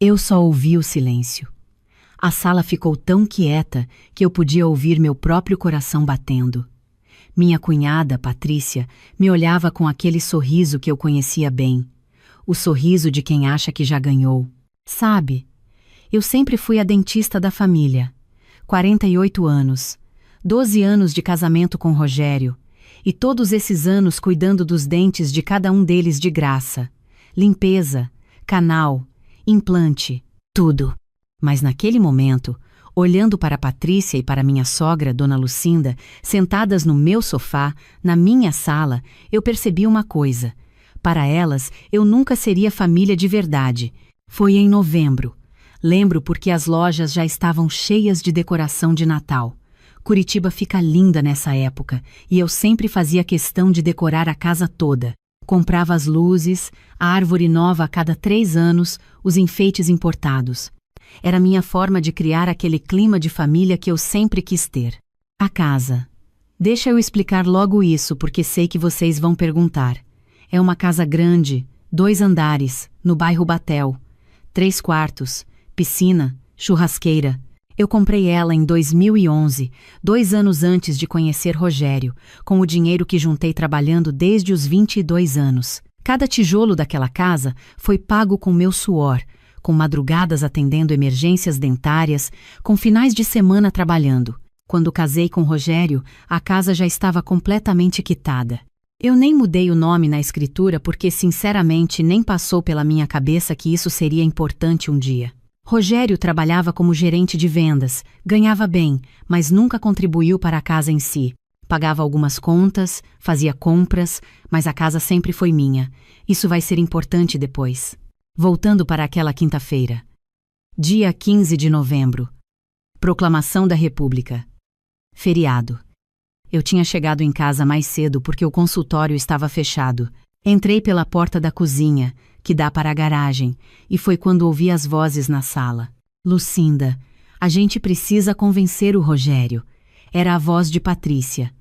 Eu só ouvi o silêncio. A sala ficou tão quieta que eu podia ouvir meu próprio coração batendo. Minha cunhada, Patrícia, me olhava com aquele sorriso que eu conhecia bem. O sorriso de quem acha que já ganhou. Sabe, eu sempre fui a dentista da família. 48 anos, 12 anos de casamento com Rogério, e todos esses anos cuidando dos dentes de cada um deles de graça. Limpeza, canal, implante, tudo. Mas naquele momento, olhando para Patrícia e para minha sogra, Dona Lucinda, sentadas no meu sofá, na minha sala, eu percebi uma coisa. Para elas, eu nunca seria família de verdade. Foi em novembro. Lembro porque as lojas já estavam cheias de decoração de Natal. Curitiba fica linda nessa época, e eu sempre fazia questão de decorar a casa toda. Comprava as luzes, a árvore nova a cada 3 anos, os enfeites importados. Era minha forma de criar aquele clima de família que eu sempre quis ter. A casa. Deixa eu explicar logo isso, porque sei que vocês vão perguntar. É uma casa grande, 2 andares, no bairro Batel. 3 quartos, piscina, churrasqueira. Eu comprei ela em 2011, 2 anos antes de conhecer Rogério, com o dinheiro que juntei trabalhando desde os 22 anos. Cada tijolo daquela casa foi pago com meu suor, com madrugadas atendendo emergências dentárias, com finais de semana trabalhando. Quando casei com Rogério, a casa já estava completamente quitada. Eu nem mudei o nome na escritura porque, sinceramente, nem passou pela minha cabeça que isso seria importante um dia. Rogério trabalhava como gerente de vendas, ganhava bem, mas nunca contribuiu para a casa em si. Pagava algumas contas, fazia compras, mas a casa sempre foi minha. Isso vai ser importante depois. Voltando para aquela quinta-feira. Dia 15 de novembro. Proclamação da República. Feriado. Eu tinha chegado em casa mais cedo porque o consultório estava fechado. Entrei pela porta da cozinha, que dá para a garagem, e foi quando ouvi as vozes na sala. Lucinda, a gente precisa convencer o Rogério. Era a voz de Patrícia.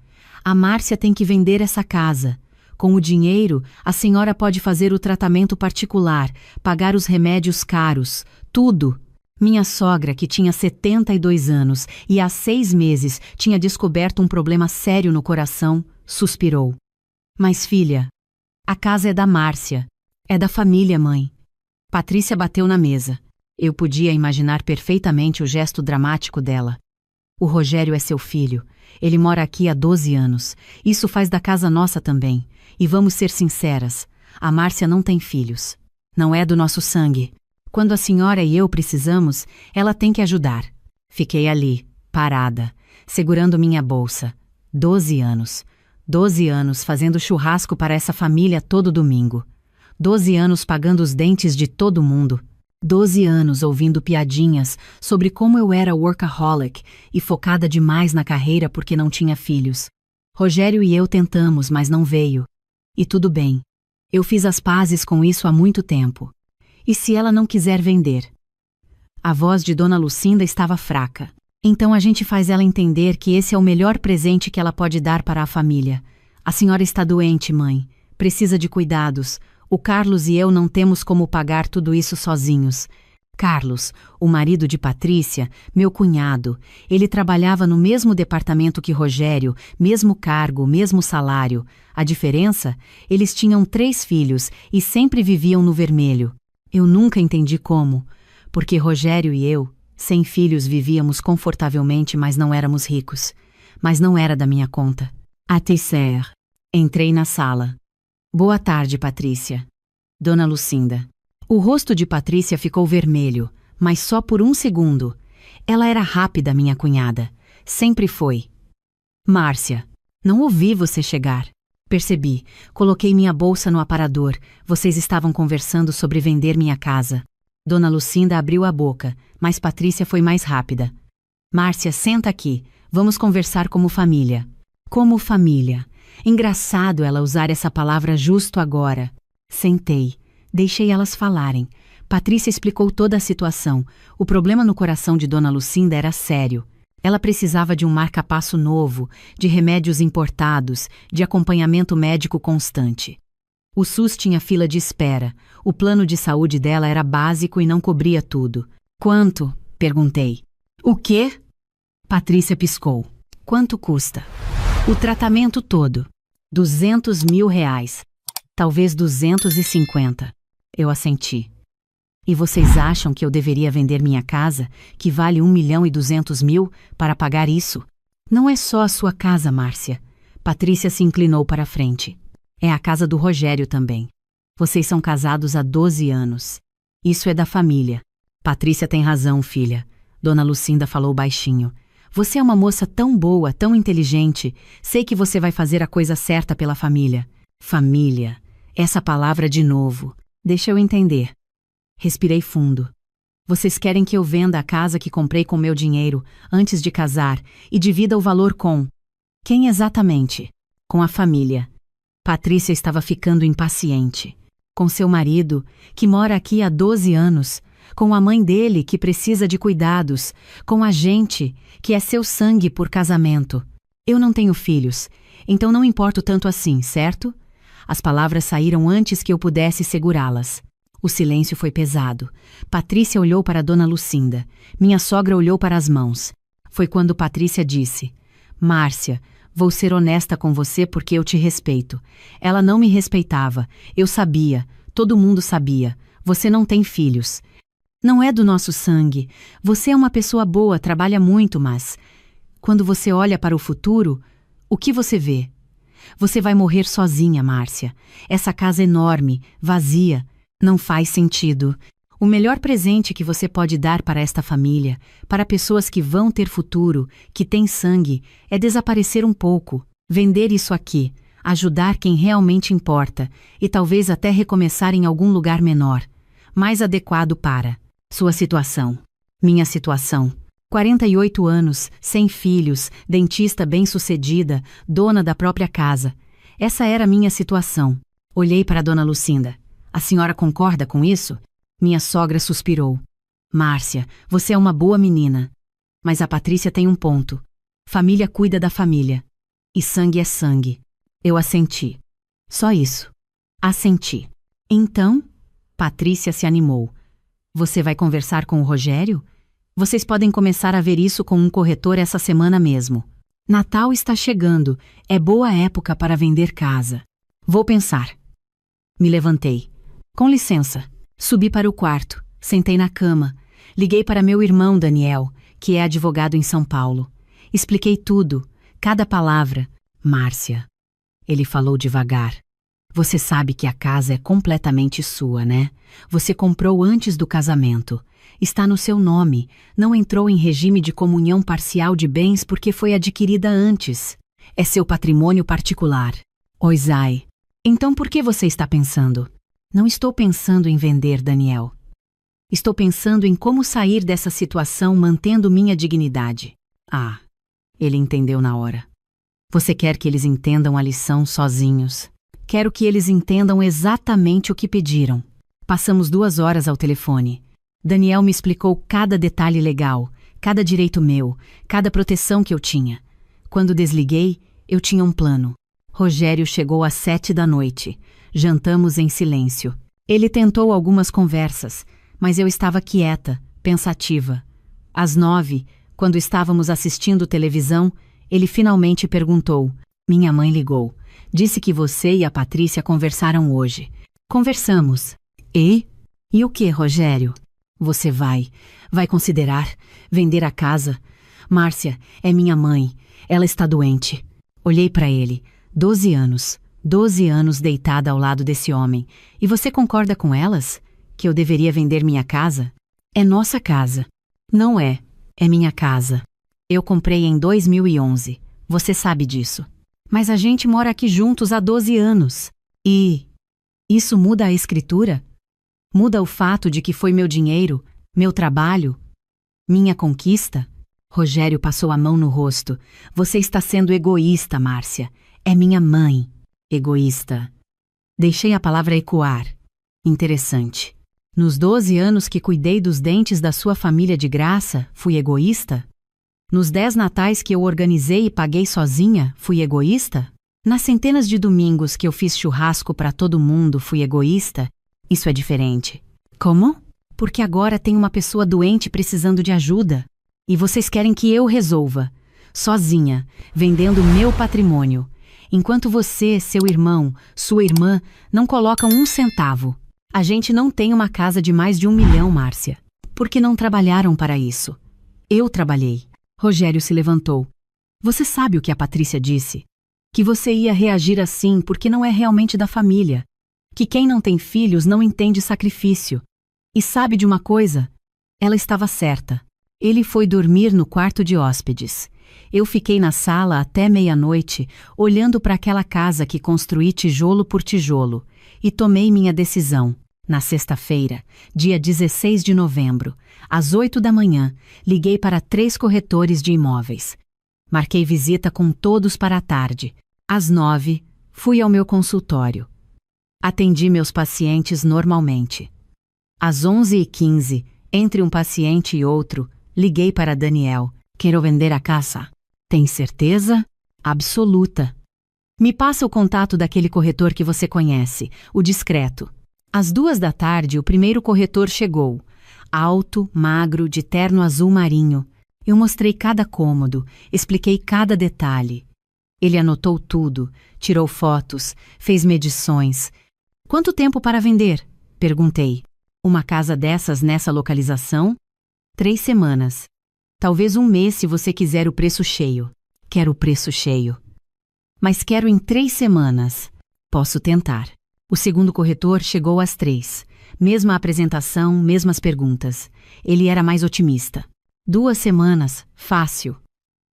A Márcia tem que vender essa casa. Com o dinheiro, a senhora pode fazer o tratamento particular, pagar os remédios caros, tudo. Minha sogra, que tinha 72 anos e há 6 meses tinha descoberto um problema sério no coração, suspirou. Mas filha, a casa é da Márcia. É da família, mãe. Patrícia bateu na mesa. Eu podia imaginar perfeitamente o gesto dramático dela. O Rogério é seu filho. Ele mora aqui há 12 anos. Isso faz da casa nossa também. E vamos ser sinceras, a Márcia não tem filhos. Não é do nosso sangue. Quando a senhora e eu precisamos, ela tem que ajudar. Fiquei ali, parada, segurando minha bolsa. 12 anos. 12 anos fazendo churrasco para essa família todo domingo. 12 anos pagando os dentes de todo mundo. 12 anos ouvindo piadinhas sobre como eu era workaholic e focada demais na carreira porque não tinha filhos. Rogério e eu tentamos, mas não veio. E tudo bem. Eu fiz as pazes com isso há muito tempo. E se ela não quiser vender? A voz de Dona Lucinda estava fraca. Então a gente faz ela entender que esse é o melhor presente que ela pode dar para a família. A senhora está doente, mãe. Precisa de cuidados. O Carlos e eu não temos como pagar tudo isso sozinhos. Carlos, o marido de Patrícia, meu cunhado, ele trabalhava no mesmo departamento que Rogério, mesmo cargo, mesmo salário. A diferença? Eles tinham 3 filhos e sempre viviam no vermelho. Eu nunca entendi como, porque Rogério e eu, sem filhos, vivíamos confortavelmente, mas não éramos ricos. Mas não era da minha conta. Atecer. Entrei na sala. Boa tarde, Patrícia. Dona Lucinda. O rosto de Patrícia ficou vermelho, mas só por 1 segundo. Ela era rápida, minha cunhada. Sempre foi. Márcia, não ouvi você chegar. Percebi. Coloquei minha bolsa no aparador. Vocês estavam conversando sobre vender minha casa. Dona Lucinda abriu a boca, mas Patrícia foi mais rápida. Márcia, senta aqui. Vamos conversar como família. Como família. Engraçado ela usar essa palavra justo agora. Sentei. Deixei elas falarem. Patrícia explicou toda a situação. O problema no coração de Dona Lucinda era sério. Ela precisava de um marca-passo novo, de remédios importados, de acompanhamento médico constante. O SUS tinha fila de espera. O plano de saúde dela era básico e não cobria tudo. Quanto? Perguntei. O quê? Patrícia piscou. Quanto custa? O tratamento todo. 200 mil reais. Talvez 250. Eu assenti. E vocês acham que eu deveria vender minha casa, que vale 1.200.000, para pagar isso? Não é só a sua casa, Márcia. Patrícia se inclinou para a frente. É a casa do Rogério também. Vocês são casados há 12 anos. Isso é da família. Patrícia tem razão, filha. Dona Lucinda falou baixinho. Você é uma moça tão boa, tão inteligente. Sei que você vai fazer a coisa certa pela família. Família. Essa palavra de novo. Deixa eu entender. Respirei fundo. Vocês querem que eu venda a casa que comprei com meu dinheiro antes de casar e divida o valor com... Quem exatamente? Com a família. Patrícia estava ficando impaciente. Com seu marido, que mora aqui há 12 anos, com a mãe dele, que precisa de cuidados, com a gente, que é seu sangue por casamento. Eu não tenho filhos, então não importo tanto assim, certo? As palavras saíram antes que eu pudesse segurá-las. O silêncio foi pesado. Patrícia olhou para Dona Lucinda. Minha sogra olhou para as mãos. Foi quando Patrícia disse: Márcia, vou ser honesta com você porque eu te respeito. Ela não me respeitava. Eu sabia. Todo mundo sabia. Você não tem filhos. Não é do nosso sangue. Você é uma pessoa boa, trabalha muito, mas... Quando você olha para o futuro, o que você vê? Você vai morrer sozinha, Márcia. Essa casa enorme, vazia, não faz sentido. O melhor presente que você pode dar para esta família, para pessoas que vão ter futuro, que têm sangue, é desaparecer um pouco, vender isso aqui, ajudar quem realmente importa e talvez até recomeçar em algum lugar menor, mais adequado para sua situação. Minha situação. 48 anos, sem filhos, dentista bem-sucedida, dona da própria casa. Essa era a minha situação. Olhei para Dona Lucinda. A senhora concorda com isso? Minha sogra suspirou. Márcia, você é uma boa menina. Mas a Patrícia tem um ponto. Família cuida da família. E sangue é sangue. Eu assenti. Só isso. Assenti. Então, Patrícia se animou. Você vai conversar com o Rogério? Vocês podem começar a ver isso com um corretor essa semana mesmo. Natal está chegando. É boa época para vender casa. Vou pensar. Me levantei. Com licença. Subi para o quarto. Sentei na cama. Liguei para meu irmão Daniel, que é advogado em São Paulo. Expliquei tudo. Cada palavra. Márcia. Ele falou devagar. Você sabe que a casa é completamente sua, né? Você comprou antes do casamento. Está no seu nome. Não entrou em regime de comunhão parcial de bens porque foi adquirida antes. É seu patrimônio particular. Oizai. Então por que você está pensando? Não estou pensando em vender, Daniel. Estou pensando em como sair dessa situação mantendo minha dignidade. Ah, ele entendeu na hora. Você quer que eles entendam a lição sozinhos. Quero que eles entendam exatamente o que pediram. Passamos 2 horas ao telefone. Daniel me explicou cada detalhe legal, cada direito meu, cada proteção que eu tinha. Quando desliguei, eu tinha um plano. Rogério chegou às 7 da noite. Jantamos em silêncio. Ele tentou algumas conversas, mas eu estava quieta, pensativa. Às 9, quando estávamos assistindo televisão, ele finalmente perguntou. Minha mãe ligou. Disse que você e a Patrícia conversaram hoje. Conversamos. E o que, Rogério? Você vai considerar vender a casa? Márcia, é minha mãe. Ela está doente. Olhei para ele. 12 anos. 12 anos deitada ao lado desse homem. E você concorda com elas? Que eu deveria vender minha casa? É nossa casa. Não é. É minha casa. Eu comprei em 2011. Você sabe disso. Mas a gente mora aqui juntos há 12 anos. E... isso muda a escritura? Muda o fato de que foi meu dinheiro, meu trabalho, minha conquista? Rogério passou a mão no rosto. Você está sendo egoísta, Márcia. É minha mãe. Egoísta. Deixei a palavra ecoar. Interessante. Nos 12 anos que cuidei dos dentes da sua família de graça, fui egoísta? Nos 10 natais que eu organizei e paguei sozinha, fui egoísta? Nas centenas de domingos que eu fiz churrasco para todo mundo, fui egoísta? Isso é diferente. Como? Porque agora tem uma pessoa doente precisando de ajuda. E vocês querem que eu resolva, sozinha, vendendo meu patrimônio, enquanto você, seu irmão, sua irmã, não colocam um centavo. A gente não tem uma casa de mais de 1 milhão, Márcia. Porque não trabalharam para isso. Eu trabalhei. Rogério se levantou. Você sabe o que a Patrícia disse? Que você ia reagir assim porque não é realmente da família. Que quem não tem filhos não entende sacrifício. E sabe de uma coisa? Ela estava certa. Ele foi dormir no quarto de hóspedes. Eu fiquei na sala até meia-noite, olhando para aquela casa que construí tijolo por tijolo, e tomei minha decisão. Na sexta-feira, dia 16 de novembro, às 8 da manhã, liguei para 3 corretores de imóveis. Marquei visita com todos para a tarde. Às 9, fui ao meu consultório. Atendi meus pacientes normalmente. Às 11h15, entre um paciente e outro, liguei para Daniel. Quero vender a casa. Tem certeza? Absoluta. Me passa o contato daquele corretor que você conhece, o discreto. Às 2 da tarde, o primeiro corretor chegou. Alto, magro, de terno azul marinho. Eu mostrei cada cômodo, expliquei cada detalhe. Ele anotou tudo, tirou fotos, fez medições. Quanto tempo para vender? Perguntei. Uma casa dessas nessa localização? 3 semanas. Talvez 1 mês se você quiser o preço cheio. Quero o preço cheio. Mas quero em 3 semanas. Posso tentar. O segundo corretor chegou às 3. Mesma apresentação, mesmas perguntas. Ele era mais otimista. 2 semanas, fácil.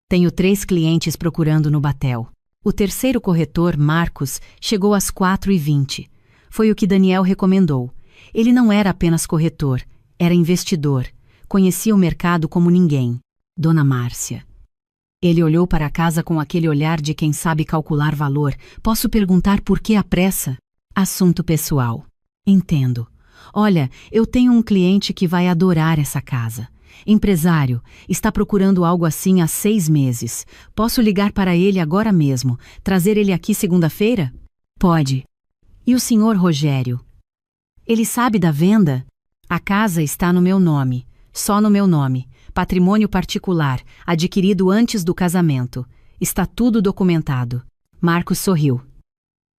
Tenho 3 clientes procurando no Batel. O terceiro corretor, Marcos, chegou às 4h20. Foi o que Daniel recomendou. Ele não era apenas corretor, era investidor. Conhecia o mercado como ninguém. Dona Márcia. Ele olhou para a casa com aquele olhar de quem sabe calcular valor. Posso perguntar por que a pressa? Assunto pessoal. Entendo. Olha, eu tenho um cliente que vai adorar essa casa. Empresário, está procurando algo assim há 6 meses. Posso ligar para ele agora mesmo, trazer ele aqui segunda-feira? Pode. E o senhor Rogério? Ele sabe da venda? A casa está no meu nome, só no meu nome. Patrimônio particular, adquirido antes do casamento. Está tudo documentado. Marcos sorriu.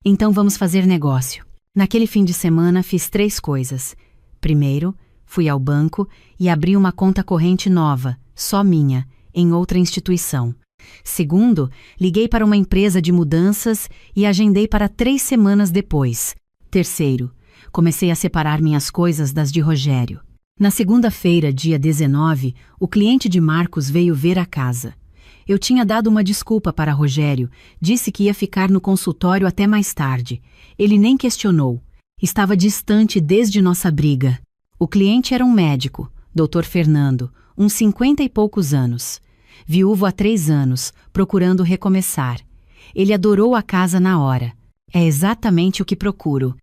Então vamos fazer negócio. Naquele fim de semana fiz 3 coisas. Primeiro, fui ao banco e abri uma conta corrente nova, só minha, em outra instituição. Segundo, liguei para uma empresa de mudanças e agendei para 3 semanas depois. Terceiro, comecei a separar minhas coisas das de Rogério. Na segunda-feira, dia 19, o cliente de Marcos veio ver a casa. Eu tinha dado uma desculpa para Rogério, disse que ia ficar no consultório até mais tarde. Ele nem questionou. Estava distante desde nossa briga. O cliente era um médico, Dr. Fernando, uns 50 e poucos anos. Viúvo há 3 anos, procurando recomeçar. Ele adorou a casa na hora. É exatamente o que procuro.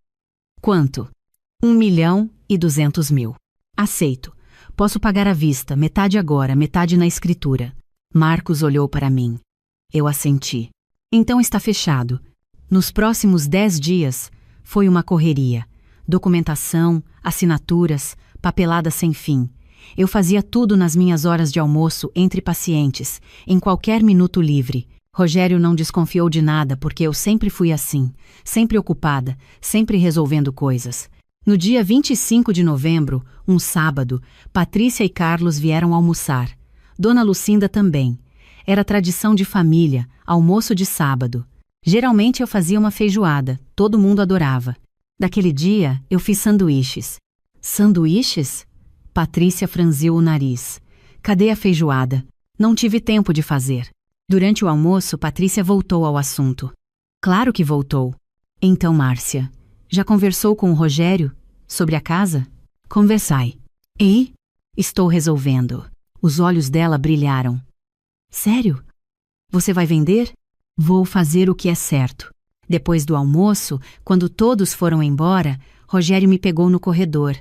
Quanto? 1.200.000. Aceito. Posso pagar à vista, metade agora, metade na escritura. Marcos olhou para mim. Eu assenti. Então está fechado. Nos próximos 10 dias, foi uma correria. Documentação, assinaturas, papelada sem fim. Eu fazia tudo nas minhas horas de almoço entre pacientes, em qualquer minuto livre. Rogério não desconfiou de nada porque eu sempre fui assim, sempre ocupada, sempre resolvendo coisas. No dia 25 de novembro, um sábado, Patrícia e Carlos vieram almoçar. Dona Lucinda também. Era tradição de família, almoço de sábado. Geralmente eu fazia uma feijoada, todo mundo adorava. Daquele dia, eu fiz sanduíches. Sanduíches? Patrícia franziu o nariz. Cadê a feijoada? Não tive tempo de fazer. Durante o almoço, Patrícia voltou ao assunto. Claro que voltou. Então, Márcia, já conversou com o Rogério sobre a casa? Conversai. E? Estou resolvendo. Os olhos dela brilharam. Sério? Você vai vender? Vou fazer o que é certo. Depois do almoço, quando todos foram embora, Rogério me pegou no corredor.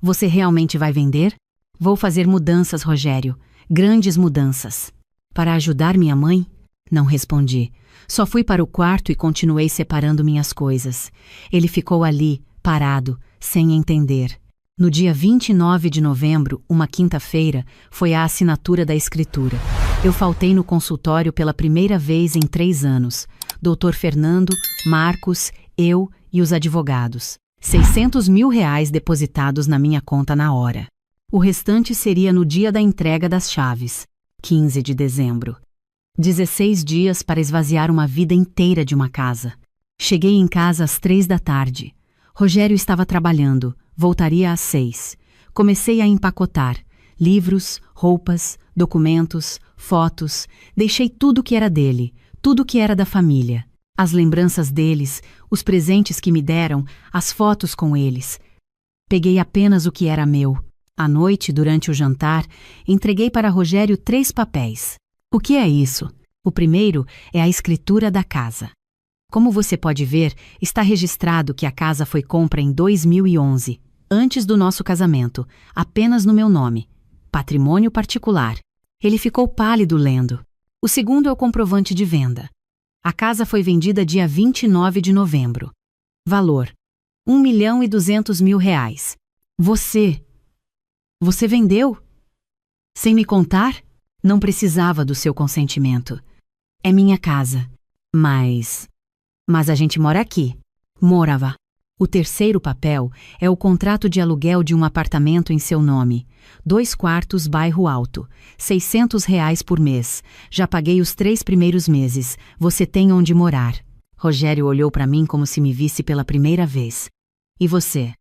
Você realmente vai vender? Vou fazer mudanças, Rogério. Grandes mudanças. Para ajudar minha mãe? Não respondi. Só fui para o quarto e continuei separando minhas coisas. Ele ficou ali, parado, sem entender. No dia 29 de novembro, uma quinta-feira, foi a assinatura da escritura. Eu faltei no consultório pela primeira vez em 3 anos. Dr. Fernando, Marcos, eu e os advogados. 600 mil reais depositados na minha conta na hora. O restante seria no dia da entrega das chaves, 15 de dezembro. 16 dias para esvaziar uma vida inteira de uma casa. Cheguei em casa às 3 da tarde. Rogério estava trabalhando, voltaria às 6. Comecei a empacotar livros, roupas, documentos, fotos. Deixei tudo que era dele, tudo que era da família. As lembranças deles, os presentes que me deram, as fotos com eles. Peguei apenas o que era meu. À noite, durante o jantar, entreguei para Rogério 3 papéis. O que é isso? O primeiro é a escritura da casa. Como você pode ver, está registrado que a casa foi compra em 2011, antes do nosso casamento, apenas no meu nome. Patrimônio particular. Ele ficou pálido lendo. O segundo é o comprovante de venda. A casa foi vendida dia 29 de novembro. Valor: 1.200.000 reais. Você vendeu? Sem me contar? Não precisava do seu consentimento. É minha casa. Mas a gente mora aqui. Morava. O terceiro papel é o contrato de aluguel de um apartamento em seu nome. 2 quartos, bairro Alto. 600 reais por mês. Já paguei os 3 primeiros meses. Você tem onde morar. Rogério olhou para mim como se me visse pela primeira vez. E você?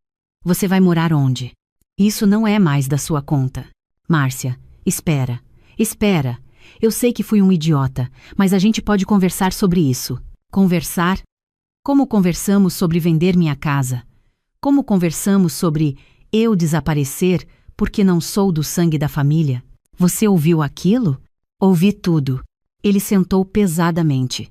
Você vai morar onde? Isso não é mais da sua conta. Márcia, espera. Espera. Eu sei que fui um idiota, mas a gente pode conversar sobre isso. Conversar? Como conversamos sobre vender minha casa? Como conversamos sobre eu desaparecer porque não sou do sangue da família? Você ouviu aquilo? Ouvi tudo. Ele sentou pesadamente.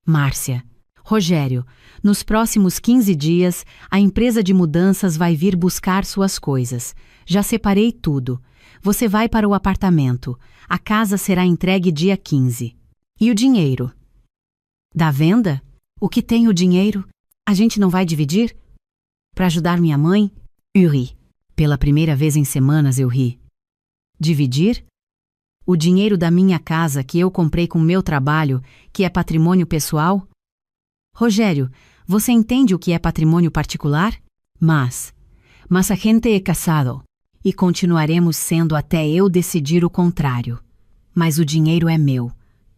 Márcia, Rogério, nos próximos 15 dias, a empresa de mudanças vai vir buscar suas coisas. Já separei tudo. Você vai para o apartamento. A casa será entregue dia 15. E o dinheiro? Da venda? O que tem o dinheiro? A gente não vai dividir? Para ajudar minha mãe? Eu ri. Pela primeira vez em semanas eu ri. Dividir? O dinheiro da minha casa que eu comprei com meu trabalho, que é patrimônio pessoal? Rogério, você entende o que é patrimônio particular? Mas a gente é casado. E continuaremos sendo até eu decidir o contrário. Mas o dinheiro é meu.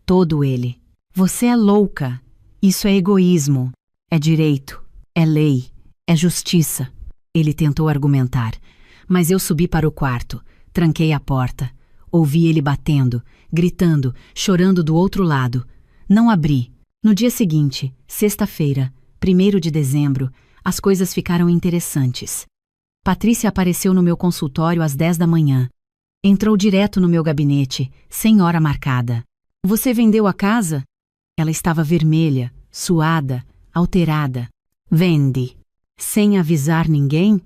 Todo ele. Você é louca. Isso é egoísmo. É direito. É lei. É justiça. Ele tentou argumentar. Mas eu subi para o quarto. Tranquei a porta. Ouvi ele batendo, gritando, chorando do outro lado. Não abri. No dia seguinte, sexta-feira, 1º de dezembro, as coisas ficaram interessantes. Patrícia apareceu no meu consultório às 10 da manhã. Entrou direto no meu gabinete, sem hora marcada. Você vendeu a casa? Ela estava vermelha, suada, alterada. Vende. Sem avisar ninguém?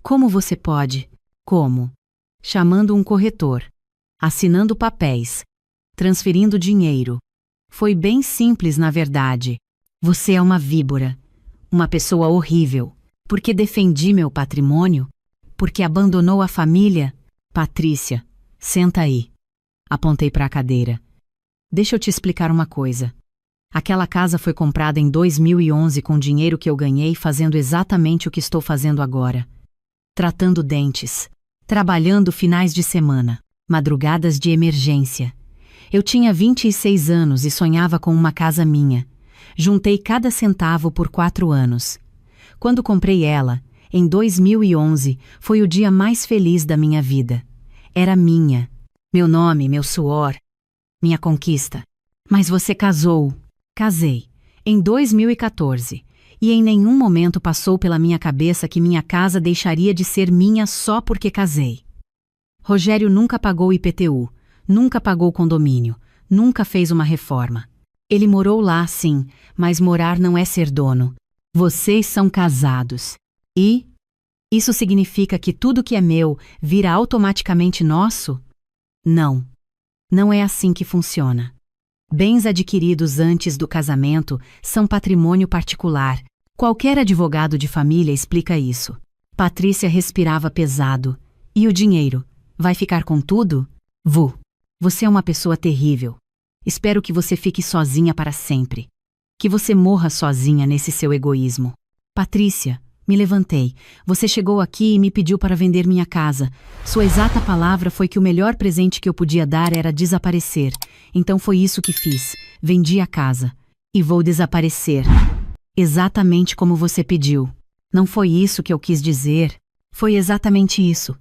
Como você pode? Como? Chamando um corretor. Assinando papéis. Transferindo dinheiro. Foi bem simples, na verdade. Você é uma víbora. Uma pessoa horrível. Porque defendi meu patrimônio? Porque abandonou a família? Patrícia, senta aí. Apontei para a cadeira. Deixa eu te explicar uma coisa. Aquela casa foi comprada em 2011 com dinheiro que eu ganhei fazendo exatamente o que estou fazendo agora. Tratando dentes. Trabalhando finais de semana. Madrugadas de emergência. Eu tinha 26 anos e sonhava com uma casa minha. Juntei cada centavo por 4 anos. Quando comprei ela, em 2011, foi o dia mais feliz da minha vida. Era minha. Meu nome, meu suor, minha conquista. Mas você casou. Casei. Em 2014. E em nenhum momento passou pela minha cabeça que minha casa deixaria de ser minha só porque casei. Rogério nunca pagou IPTU, nunca pagou condomínio, nunca fez uma reforma. Ele morou lá, sim, mas morar não é ser dono. Vocês são casados. E? Isso significa que tudo que é meu vira automaticamente nosso? Não. Não é assim que funciona. Bens adquiridos antes do casamento são patrimônio particular. Qualquer advogado de família explica isso. Patrícia respirava pesado. E o dinheiro? Vai ficar com tudo? Vu, você é uma pessoa terrível. Espero que você fique sozinha para sempre. Que você morra sozinha nesse seu egoísmo. Patrícia, me levantei. Você chegou aqui e me pediu para vender minha casa. Sua exata palavra foi que o melhor presente que eu podia dar era desaparecer. Então foi isso que fiz. Vendi a casa. E vou desaparecer. Exatamente como você pediu. Não foi isso que eu quis dizer. Foi exatamente isso.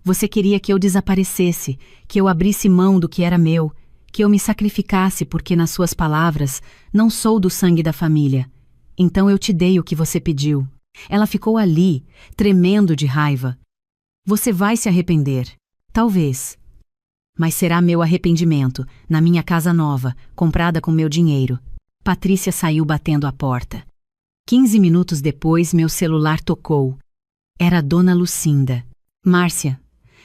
Você queria que eu desaparecesse, que eu abrisse mão do que era meu, que eu me sacrificasse porque, nas suas palavras, não sou do sangue da família. Então eu te dei o que você pediu. Ela ficou ali, tremendo de raiva. Você vai se arrepender. Talvez. Mas será meu arrependimento, na minha casa nova, comprada com meu dinheiro. Patrícia saiu batendo a porta. 15 minutos depois, meu celular tocou. Era a Dona Lucinda. Márcia,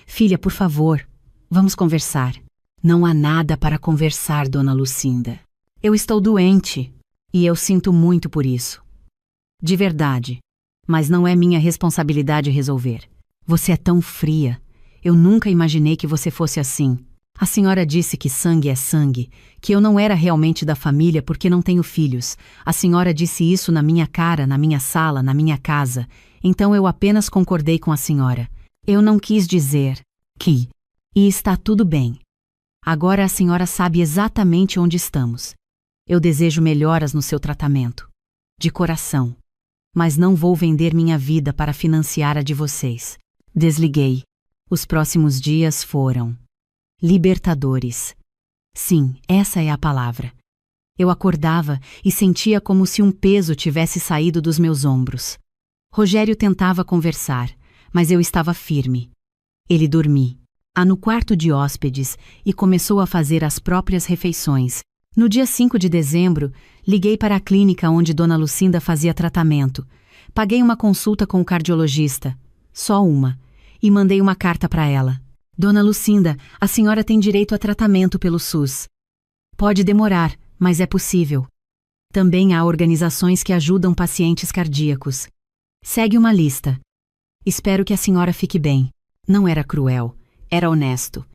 filha, por favor, vamos conversar. Não há nada para conversar, Dona Lucinda. Eu estou doente e eu sinto muito por isso. De verdade. Mas não é minha responsabilidade resolver. Você é tão fria. Eu nunca imaginei que você fosse assim. A senhora disse que sangue é sangue, que eu não era realmente da família porque não tenho filhos. A senhora disse isso na minha cara, na minha sala, na minha casa. Então eu apenas concordei com a senhora. Eu não quis dizer que... E está tudo bem. Agora a senhora sabe exatamente onde estamos. Eu desejo melhoras no seu tratamento. De coração. Mas não vou vender minha vida para financiar a de vocês. Desliguei. Os próximos dias foram libertadores. Sim, essa é a palavra. Eu acordava e sentia como se um peso tivesse saído dos meus ombros. Rogério tentava conversar, mas eu estava firme. Ele dormia no quarto de hóspedes e começou a fazer as próprias refeições. No dia 5 de dezembro, liguei para a clínica onde Dona Lucinda fazia tratamento. Paguei uma consulta com o cardiologista, só uma, e mandei uma carta para ela. Dona Lucinda, a senhora tem direito a tratamento pelo SUS. Pode demorar, mas é possível. Também há organizações que ajudam pacientes cardíacos. Segue uma lista. Espero que a senhora fique bem. Não era cruel, era honesto.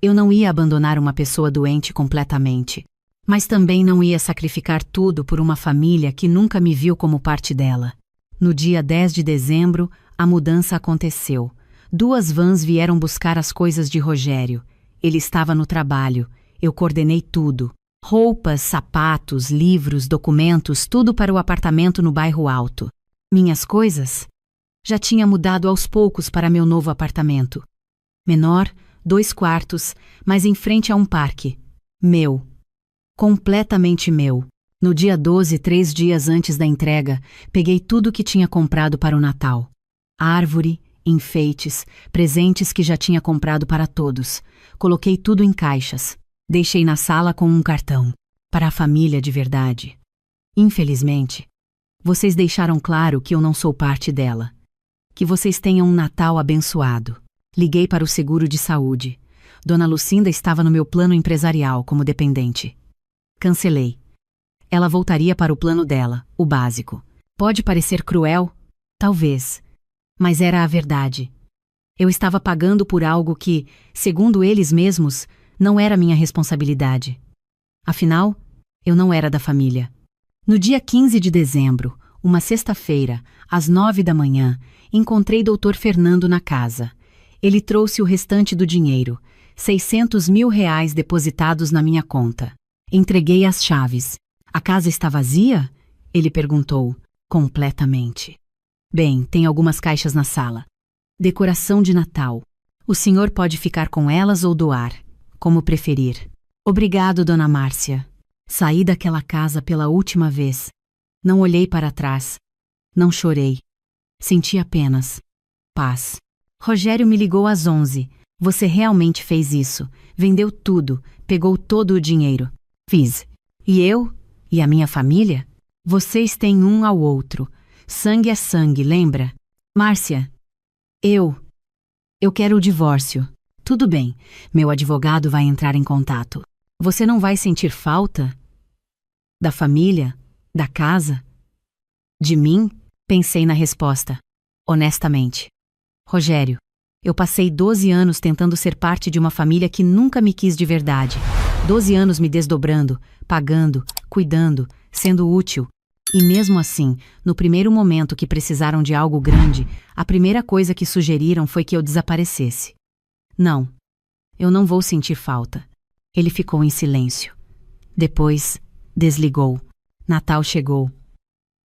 Eu não ia abandonar uma pessoa doente completamente. Mas também não ia sacrificar tudo por uma família que nunca me viu como parte dela. No dia 10 de dezembro, a mudança aconteceu. 2 vans vieram buscar as coisas de Rogério. Ele estava no trabalho. Eu coordenei tudo. Roupas, sapatos, livros, documentos, tudo para o apartamento no bairro Alto. Minhas coisas? Já tinha mudado aos poucos para meu novo apartamento. Menor, 2 quartos, mas em frente a um parque. Meu. Completamente meu. No dia 12, 3 dias antes da entrega, peguei tudo que tinha comprado para o Natal. Árvore, enfeites, presentes que já tinha comprado para todos. Coloquei tudo em caixas. Deixei na sala com um cartão. Para a família de verdade. Infelizmente, vocês deixaram claro que eu não sou parte dela. Que vocês tenham um Natal abençoado. Liguei para o seguro de saúde. Dona Lucinda estava no meu plano empresarial como dependente. Cancelei. Ela voltaria para o plano dela, o básico. Pode parecer cruel? Talvez. Mas era a verdade. Eu estava pagando por algo que, segundo eles mesmos, não era minha responsabilidade. Afinal, eu não era da família. No dia 15 de dezembro, uma sexta-feira, às 9 da manhã, encontrei Dr. Fernando na casa. Ele trouxe o restante do dinheiro, R$600 mil depositados na minha conta. Entreguei as chaves. A casa está vazia? Ele perguntou. Completamente. Bem, tem algumas caixas na sala. Decoração de Natal. O senhor pode ficar com elas ou doar, como preferir. Obrigado, Dona Márcia. Saí daquela casa pela última vez. Não olhei para trás. Não chorei. Senti apenas paz. Rogério me ligou às 11. Você realmente fez isso. Vendeu tudo. Pegou todo o dinheiro. Fiz. E eu? E a minha família? Vocês têm um ao outro. Sangue é sangue, lembra? Márcia. Eu quero o divórcio. Tudo bem. Meu advogado vai entrar em contato. Você não vai sentir falta? Da família? Da casa? De mim? Pensei na resposta. Honestamente. Rogério, eu passei 12 anos tentando ser parte de uma família que nunca me quis de verdade. 12 anos me desdobrando, pagando, cuidando, sendo útil. E mesmo assim, no primeiro momento que precisaram de algo grande, a primeira coisa que sugeriram foi que eu desaparecesse. Não, eu não vou sentir falta. Ele ficou em silêncio. Depois, desligou. Natal chegou.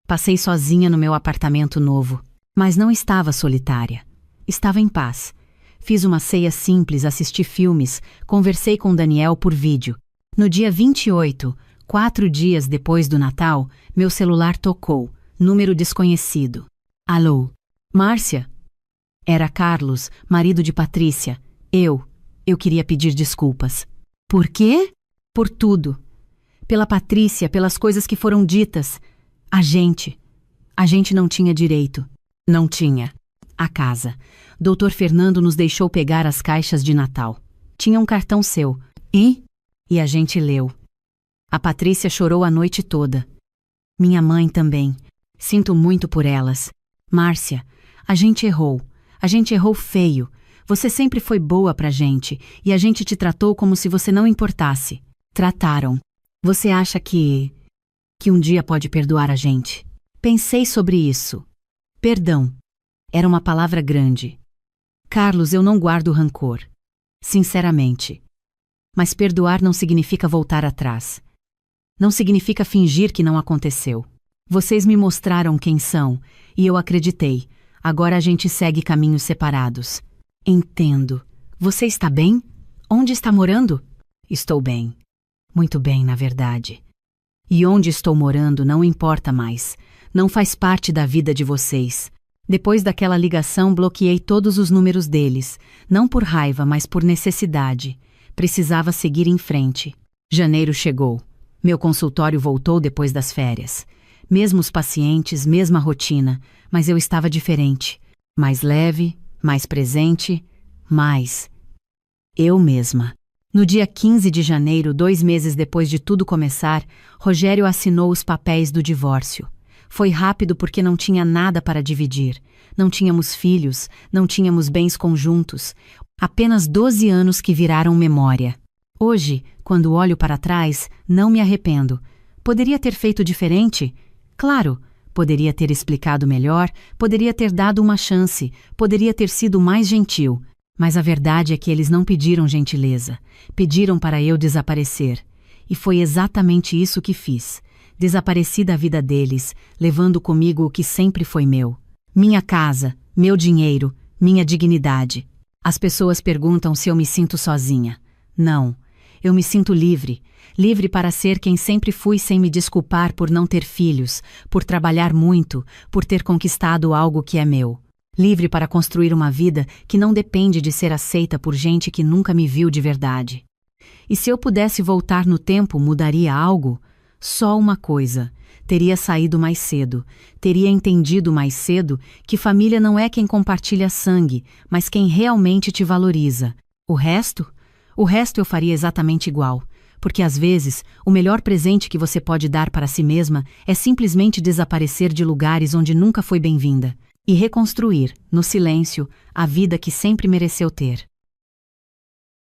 Passei sozinha no meu apartamento novo, mas não estava solitária. Estava em paz. Fiz uma ceia simples, assisti filmes, conversei com Daniel por vídeo. No dia 28, 4 dias depois do Natal, meu celular tocou, número desconhecido. Alô? Márcia? Era Carlos, marido de Patrícia. Eu queria pedir desculpas. Por quê? Por tudo. Pela Patrícia, pelas coisas que foram ditas. A gente não tinha direito. Não tinha. A casa. Doutor Fernando nos deixou pegar as caixas de Natal. Tinha um cartão seu. E a gente leu. A Patrícia chorou a noite toda. Minha mãe também. Sinto muito por elas. Márcia, a gente errou. A gente errou feio. Você sempre foi boa pra gente, e a gente te tratou como se você não importasse. Trataram. Você acha que um dia pode perdoar a gente? Pensei sobre isso. Perdão. Era uma palavra grande. Carlos, eu não guardo rancor. Sinceramente. Mas perdoar não significa voltar atrás. Não significa fingir que não aconteceu. Vocês me mostraram quem são, e eu acreditei. Agora a gente segue caminhos separados. Entendo. Você está bem? Onde está morando? Estou bem. Muito bem, na verdade. E onde estou morando não importa mais. Não faz parte da vida de vocês. Depois daquela ligação, bloqueei todos os números deles. Não por raiva, mas por necessidade. Precisava seguir em frente. Janeiro chegou. Meu consultório voltou depois das férias. Mesmos pacientes, mesma rotina, mas eu estava diferente. Mais leve, mais presente, mais eu mesma. No dia 15 de janeiro, 2 meses depois de tudo começar, Rogério assinou os papéis do divórcio. Foi rápido porque não tinha nada para dividir. Não tínhamos filhos, não tínhamos bens conjuntos. Apenas 12 anos que viraram memória. Hoje, quando olho para trás, não me arrependo. Poderia ter feito diferente? Claro. Poderia ter explicado melhor, poderia ter dado uma chance, poderia ter sido mais gentil. Mas a verdade é que eles não pediram gentileza. Pediram para eu desaparecer. E foi exatamente isso que fiz. Desapareci da vida deles, levando comigo o que sempre foi meu. Minha casa, meu dinheiro, minha dignidade. As pessoas perguntam se eu me sinto sozinha. Não. Eu me sinto livre. Livre para ser quem sempre fui sem me desculpar por não ter filhos, por trabalhar muito, por ter conquistado algo que é meu. Livre para construir uma vida que não depende de ser aceita por gente que nunca me viu de verdade. E se eu pudesse voltar no tempo, mudaria algo? Só uma coisa. Teria saído mais cedo. Teria entendido mais cedo que família não é quem compartilha sangue, mas quem realmente te valoriza. O resto? O resto eu faria exatamente igual. Porque às vezes, o melhor presente que você pode dar para si mesma é simplesmente desaparecer de lugares onde nunca foi bem-vinda e reconstruir, no silêncio, a vida que sempre mereceu ter.